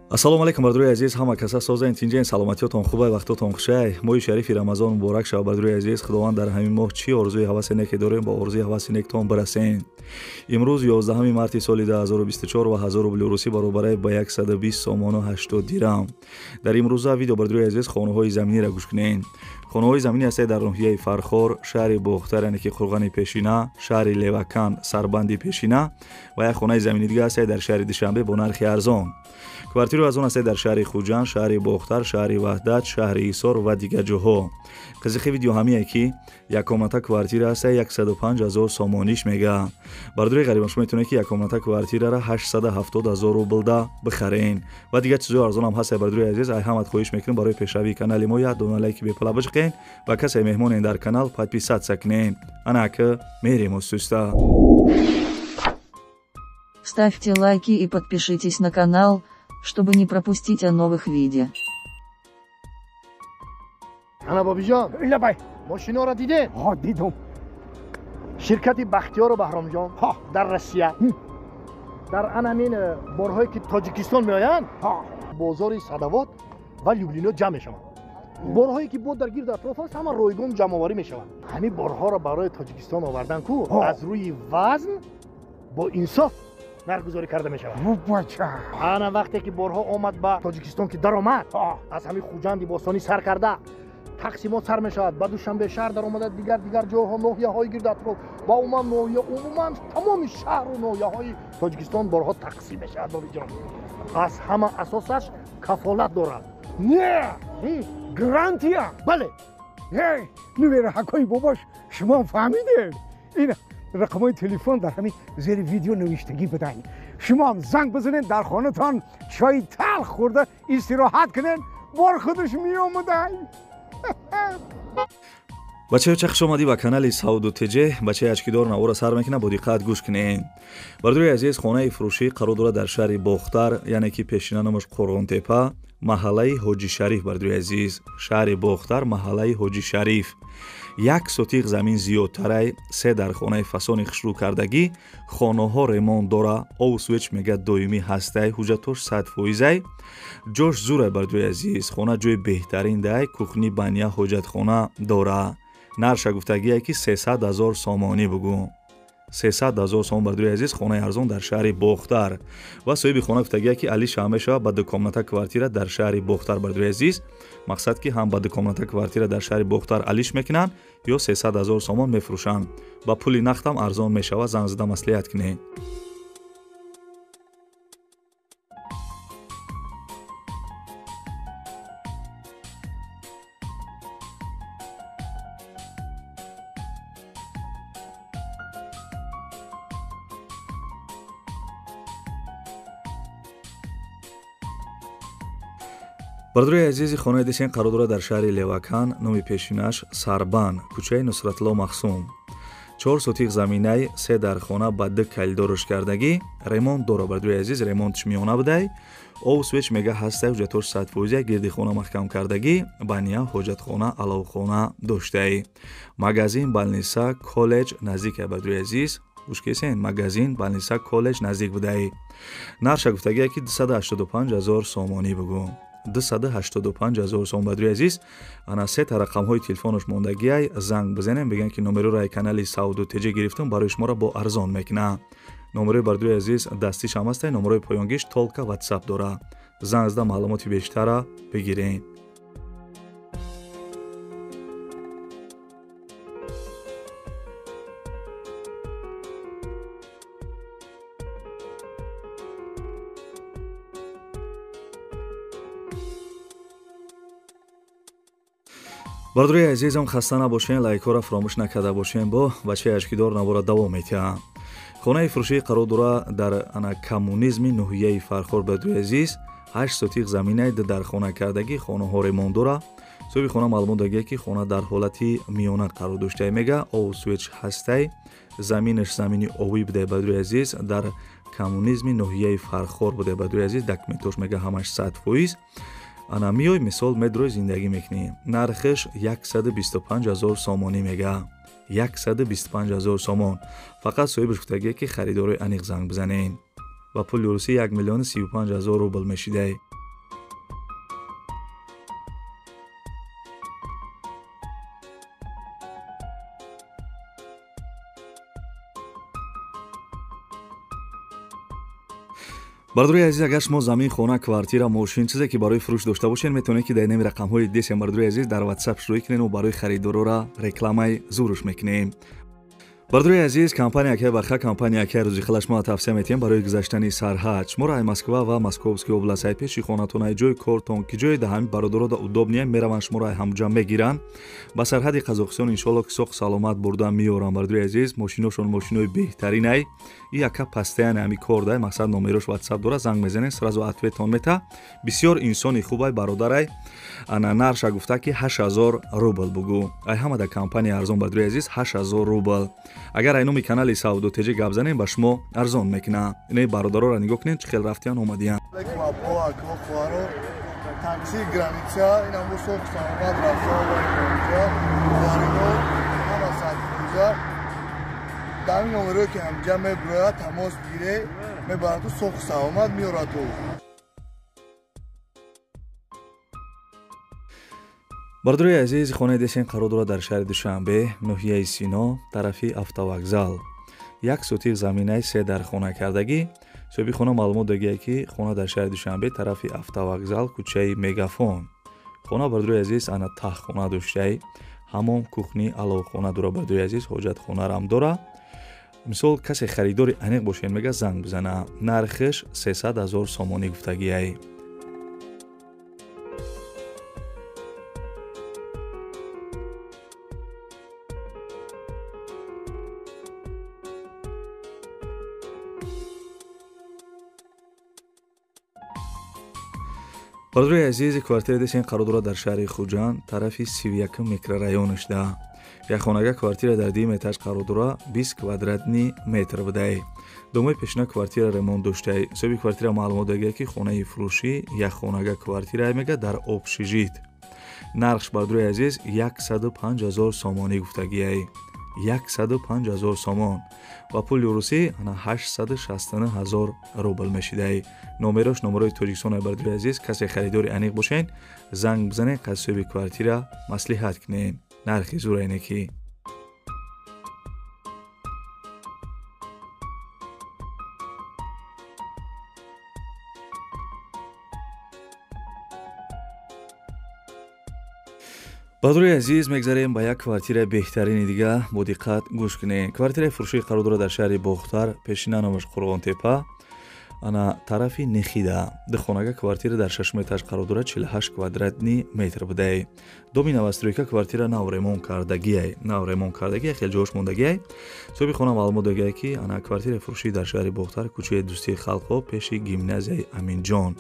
ассалому алайкум бардуи азиз, ҳама каса созаин тинҷаин, саломатиётон хубай, вақтотон хушай. моҳи шарифи рамазон муборак шава бардуи азиз. худованд дар ҳамин моҳ чӣ орзуи ҳавасе неке дорем, ба орзуи ҳаваси нектон бирасен. имрӯз 11 марти соли 2024 ва 1000 рубли русӣ баробар ба 120 сомону 80 дирам. дар имрӯза видео бардуи азиз хонаҳои заминиро гӯш кунед. хонаҳои заминӣ ҳастанд дар ноҳияи Фархор, шаҳри Бохтар, яъне ки Қурғани Пешина, шаҳри Левакан, Сарбанди Пешина ва як хонаи замини дига ҳастанд дар шаҳри Душанбе бо нархи арзон. квартиру аз он ҳастанд дар шаҳри Хуҷанд, шаҳри Бохтар, шаҳри Ваҳдат, шаҳри Исор ва дигар ҷоҳо. қизиқи видео ҳамие ки якомната квартира ҳаста 105,000 сомониш мега. бардуи ғарибам шумо метавонед ки якомната квартираро 870,000 рублда бихарен ва дигар чизои арзон ҳам ҳаст. бардуи азиз, ай ҳамат хоҳиш мекунем барои пешравии канали мо як дона лайки бепала бижиқен ва касе меҳмонен дар канал подписатсия кунен. Ана ки мерем устуста. Ставьте лайки и подпишитесь на канал, чтобы не пропустить о новых видео. Ана бобиҷон, лабай. мошиноро дидед? ҳо, дидум. Ширкати Бахтиёру Баҳромҷон дар Россия. дар анамин борҳое ки Тоҷикистон меоянд, бозори Садовод ва Люблино ҷамъ мешаванд. борҳое ки бо дар гирду атроф аст, ҳама ройгон ҷамъоварӣ мешаванд. ҳамин борҳоро барои Тоҷикистон овардан ку аз рӯи вазн бо инсоф нархгузорӣ карда мешавад. ана вақте ки борҳо омад ба Тоҷикистон ки даромад, аз ҳамин Хуҷанди Бостонӣ сар карда тақсимот сар мешавад, ба Душанбе шаҳр даромада, дигар ҷоҳо, ноҳияҳои гирду атроф ва умуман тамоми шаҳру ноҳияҳои Тоҷикистон борҳо тақсим мешавад. бобиҷон, аз ҳама асосаш кафолат дорад. Не, гарантия. бале, нумераҳакои бобош шумо фаҳмидед? ин рақамҳои телефон дар ҳамин зери видео навиштагӣ буданд. шумо ҳам занг бизанед, дар хонатон чои талх хӯрда истироҳат кунед, бор худаш меомадай. бачаҳо, чӣ хушомадӣ ба канали Сауду Теҷе. бачаи ачкидор навора сар мекунад, бо диққат гӯш кунед. бардуи азиз, хонаи фурӯшӣ қарор дорад дар шаҳри Бохтар, яъне ки пешина номаш Қурғонтепа, маҳаллаи Ҳоҷӣ Шариф. бардуи азиз, шаҳри Бохтар, маҳаллаи Ҳоҷӣ Шариф. 1 сотиқ замин зиёдтарай, 3 дар хонаи фасони хушрӯкардагӣ, хонаҳо ремонт дора, овсвеч мега доимӣ ҳастай, ҳуҷҷатош 100%. ҷош зурай бардуи азиз, хона ҷои беҳтарин дай, кухни, баня, ҳоҷатхона дора. нарша гуфтагие ки 300,000 сомонӣ бугӯ. 300,000 сомон бардуи азиз, хонаи арзон дар шаҳри Бохтар. ва соҳиби хона гуфтагие ки алиш ҳам мешавад ба дукомната квартира дар шаҳри Бохтар. бардуи азиз, мақсад ки ҳам ба дукомната квартира дар шаҳри Бохтар алиш мекунанд ё 300,000 сомон мефурӯшанд. ба пули нақдам арзон мешавад. занг зада маслиҳат кунед. бардуи азизи хонаи дисен қарор дорад дар шаҳри Левакан, номи пешинаш Сарбан, кӯчаи Нусратло Махсум. 4 сотиқ заминаи 3 дар хона ба 2 калидорш кардагӣ, ремонт дора. бардуи азиз, ремонтш миёна будай, овсвеч мега ҳастай, ҳуҷҷатош 100%, гирди хона маҳкам кардагӣ, баня, ҳоҷатхона, аловхона доштай. магазин, балниса, коллеҷ наздик ай. бардуи азиз, гӯшкесен, магазин, балниса, коллеҷ наздик будай. нарша гуфтагие ки 285,000 сомонӣ бугӯ. 285,000 сомон. бардуи азиз, ана сета рақамҳои телефонош мондагиай, занг бизанем, бигӯем ки номероро ай канали Сауду Теҷе гирифтум, барои шуморо бо арзон мекунам. номерои бардуи азиз дастиш ҳам ҳастай, номерои поёнгиш толка ватсап дора. занг зада маълумоти бештара бигирен. бардуи азизам, хаста набошен, лайкҳоро фаромӯш накарда бошен. бо бачаи ачкидор навора давом метиҳам. хонаи фурӯшии қарор дорад дар коммунизми ноҳияи Фархор. бардуи азиз, 8 сотиқ заминаи дар хона кардагӣ, хонаҳо ремонт дора. соҳиби хона маълумот додагие ки хона дар ҳолати миёна қарор доштай мега, овсвеч ҳастай, заминаш замини овӣ будай. бардуи азиз, дар коммунизми ноҳияи Фархор будай. бардуи азиз, документош мега ҳамаш 100%. ана миёй мисол медрои зиндагӣ мекунӣ. нархеш 125,000 сомонӣ мега. 125,000 сомон. Фақат соҳибаш гуфтагие ки харидорои аниқ занг бизанен. Ва пули русӣ 1,35,000 рубл мешидай. бардурои азиз, агар шумо замин, хона, квартира, мошин чизе ки барои фурӯш дошта бошед, метавонед ки дар инами рақамҳои десем бардурои азиз дар WhatsApp шурӯъ кунед ва барои харидорора рекламаи зуруш мекунем. бардурои азиз, компания ки баха компания ки рӯзи хила шумо тавсия метиҳем барои гузаштани сарҳад. шуморо ай Москва ва Московский област ай пеши хонатон ай ҷои кортон ки ҷои да ҳамин бародарода удобния мераванд, шуморо ай ҳамҷам мегиранд. ба сарҳади Қазоқистон иншоалло ки соқ саломат бурда меорам. бардурои азиз, мошиношон мошинои беҳтарин ай. И яка пастаян ами кор дай, мақсад номерош WhatsApp дора, занг мезанед, сразу ответон мета. бисёр инсони хуб ай бародарай. ана нарша гуфта ки 8000 рубл бугу. ай ҳама да компания арзон бардурои азиз 8000 рубл. агар ай номи канали Сауду Теҷи гап занем ба шумо арзон мекуна. инаи бародарора нигоҳ кунед чӣ хел рафтиян омадиян. такси граница ин ҳам соқ самомад рафта ва инҷа варино ҳама садфуза дар ин номеро ки ҳамҷа мебурояд тамос бигире мебарату соқ самомад меорату. бардурои азиз, хонаи десен қарор дорад дар шаҳри Душанбе, ноҳияи Сино, тарафи автовокзал. як сутиқ заминаи 3 дар хона кардагӣ. соҳиби хона маълумот додааст ки хона дар шаҳри Душанбе, тарафи автовокзал, кӯчаи Мегафон. хона бардурои азиз ана таххона доштаи ҳамон кухни аловхона дора. бардурои азиз, ҳоҷатхонарам дора. мисол касе харидори аниқ бошед мега занг бизана. нархиш 300 000 сомонӣ гуфтагиай. бардурои азиз, квартира десен қарор дорад дар шаҳри Хуҷанд, тарафи 31 микрорайонашда. як хонага квартира дар 2 этаж қарор дора, 20 квадратни метр будай. домои пешина квартира ремонт доштаи. соҳиби квартира маълумот додааст ки хонаи фурӯшӣ як хонага квартира мега дар обшижит. нархш бардурои азиз 1050 000 сомонӣ гуфтагиай. 1050 000 сомон ва пули русӣ ана 869 000 рубл мешидай. номерош номерои Тоҷикистон ай бардурои азиз, касе харидори аниқ бошед, занг бизанед, қад соҳиби квартира маслиҳат кунед. нархи зур айне ки бардурои азиз, мегзарем ба як квартираи беҳтарини дига. бо диққат гӯш кунед. квартираи фурӯшӣ қарор дорад дар шаҳри Бохтар, пешина номаш Қурғонтепа, ана тарафи Нехида. духонага квартира дар 6 этаж қарор дорад, 48 квадратни метр будай. доми навастройка квартира нав ремонт кардагиай. хел ҷош мондагиай. соҳиби хона маълумот додааст ки ана квартираи фурӯшӣ дар шаҳри Бохтар, кӯчаи Дӯстии халқҳо, пеши гимназияи Аминҷон.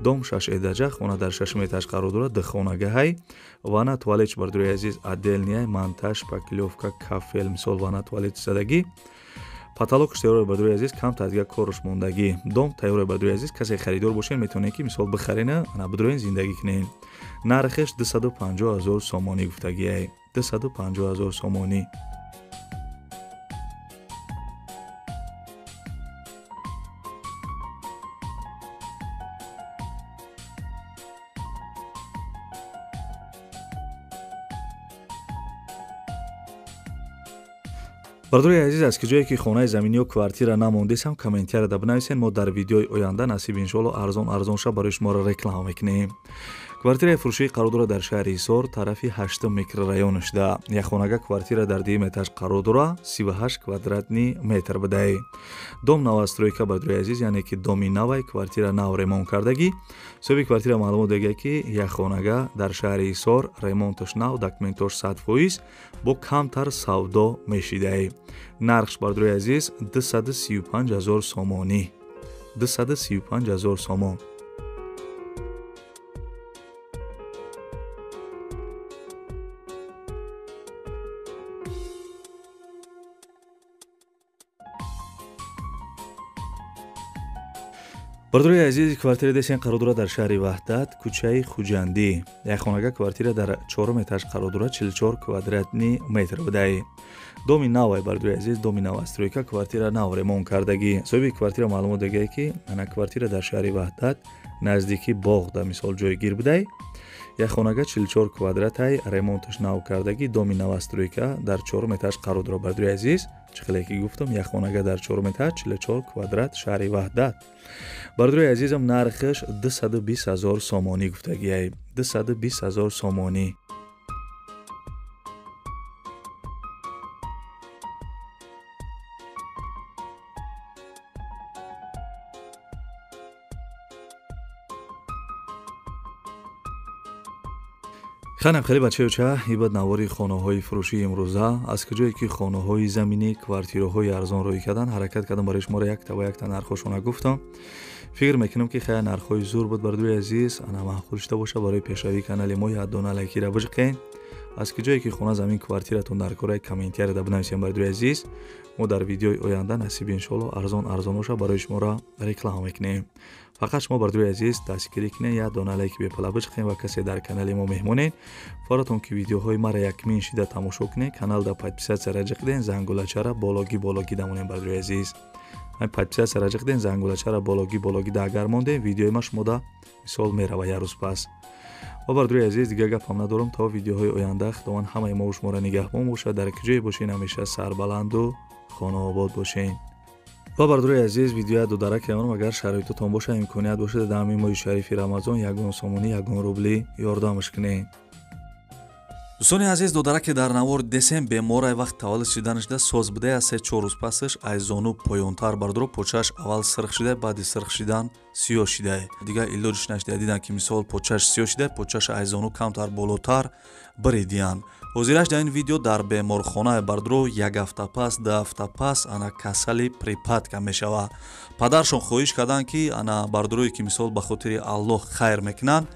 дом 6 этажа, хона дар 6 этаж қарор дорад, духонагаҳай. вана туалет бардурои азиз отдельния, монтаж, шпаклёвка, кафел, мисол вана туалет задагӣ. потолок тайёр бардурои азиз, камтар дига корш мондагӣ. дом тайёр бардурои азиз, касе харидор бошед метавонед ки мисол бихарена, ана бидроен зиндагӣ кунед. нархеш 250 000 сомонӣ гуфтагиай. 250 000 сомонӣ. бардурои азиз, аз ки ҷое ки хонаи заминиё квартира намондесам, комментарияда бинависед. мо дар видеои оянда насиб иншоалло арзон ша барои шуморо реклама мекунем. квартираи фурӯшӣ қарор дорад дар шаҳри Ҳисор, тарафи 8 микрорайонашда. як хонага квартира дар 2 этаж қарор дора, 38 квадратни метр будай. дом навастройка бардурои азиз, яъне ки доми навай, квартира нав ремонт кардагӣ. соҳиби квартира маълумот додааст ки як хонага дар шаҳри Ҳисор, ремонташ нав, документош 100%, бо камтар савдо мешидай. нархш бардурои азиз 235 000 сомонӣ. 235 000 сомон. бардурои азиз, квартира десен қарор дорад дар шаҳри Ваҳдат, кӯчаи Хуҷандӣ. як хонага квартира дар 4 этаж қарор дорад, 44 квадратни метр будай. доми навай бардурои азиз, доми навастройка, квартира нав ремонт кардагӣ. соҳиби квартира маълумот додааст ки ана квартира дар шаҳри Ваҳдат, наздики боғ да мисол ҷойгир будай. як хонага 44 квадратаи ремонташ навкардагӣ доми 90 дар 4 метраш қарор дорад. бардуи азиз, чӣ хеле ки гуфтам, як хонага дар 4 метр 44 квадрат шаҳри ваҳдат. бардуи азизам, нархаш 220 000 сомонӣ гуфтагиай. 220 000 сомонӣ. ханам хеле бачаёча, ибад навори хонаҳои фурӯшии имрӯза, аз куҷое ки хонаҳои заминӣ, квартираҳои арзон рӯй кардан, ҳаракат кардам барои шуморо якта ва якта нархошона гуфтам. фикр мекунам ки хая нархҳои зур буд бардуи азиз, ана маъқул шуда боша барои пешравии канали мо як дона лайкира бижиқен. аз куҷое ки хона замин квартиратон дар кораи комментарияда бинависем бардуи азиз, мо дар видеои оянда насиби иншоалло арзоноша барои шуморо реклама мекунем. фақат шумо бардуи азиз дастгирӣ кунед, як дона лайки бепала бижиқен ва касе дар канали мо меҳмонед, фаратон ки видеоҳои мара якмин шида тамошо кунед, каналда подписатсия раҷиқиден, зангулачара бологӣ дамонем бардуи азиз. подписатсия раҷиқиден, зангулачара бологӣ агар мондем, видеои ма шумода мисол мерава як рӯз пас. ва бардуи азиз, дигар гапам надорам то видеоҳои оянда. худованд ҳамаи мо шуморо нигаҳбон бошад, дар куҷое бошен ҳамеша сарбаланду хонаобод бошен. ва бардуи азиз, видеои дударак кардам, агар шароитотон боша, имконият бошад дар ҳамин моҳи шарифи Рамазон ягон сомонӣ, ягон рубли ёрдамаш кунед. дӯстони азиз, додараке дар навори десем беморай вақт таваллуд шиданаш да соз будая 3-4 рӯз пасаш ай зону поёнтар бардро почааш аввал сирх шида, баъди сирх шидан сиёҳ шида. Дигар илоҷиш нашида, дидам ки мисол почааш сиёҳ шида, почааш ай зону камтар болотар биридиян. ҳозираш дар ин видео дар беморхонаи бардро як ҳафта пас, 2 ҳафта пас ана касали припадка мешава. падаршон хоҳиш карданд ки ана бардрои ки мисол ба хотири Аллоҳ хайр мекунанд,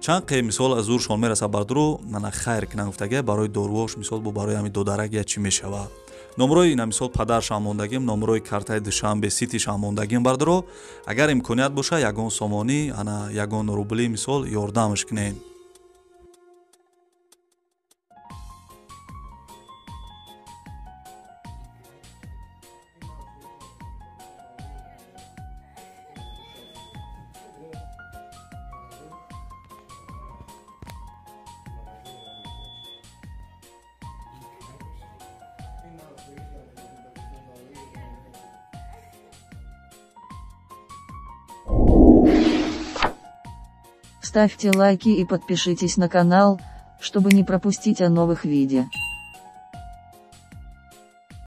чанд қе мисол аз зуршон мераса бардро ана хайр кунанд гуфтага барои дорувош мисол бо барои ҳами додарак я чӣ мешава. номрои ина мисол падаршам мондагим, номрои картаи душанбе ситишам мондагим бардро, агар имконият боша ягон сомонӣ, ана ягон рубли мисол ёрдамаш кунед. Ставьте лайки и подпишитесь на канал, чтобы не пропустить о новых видео.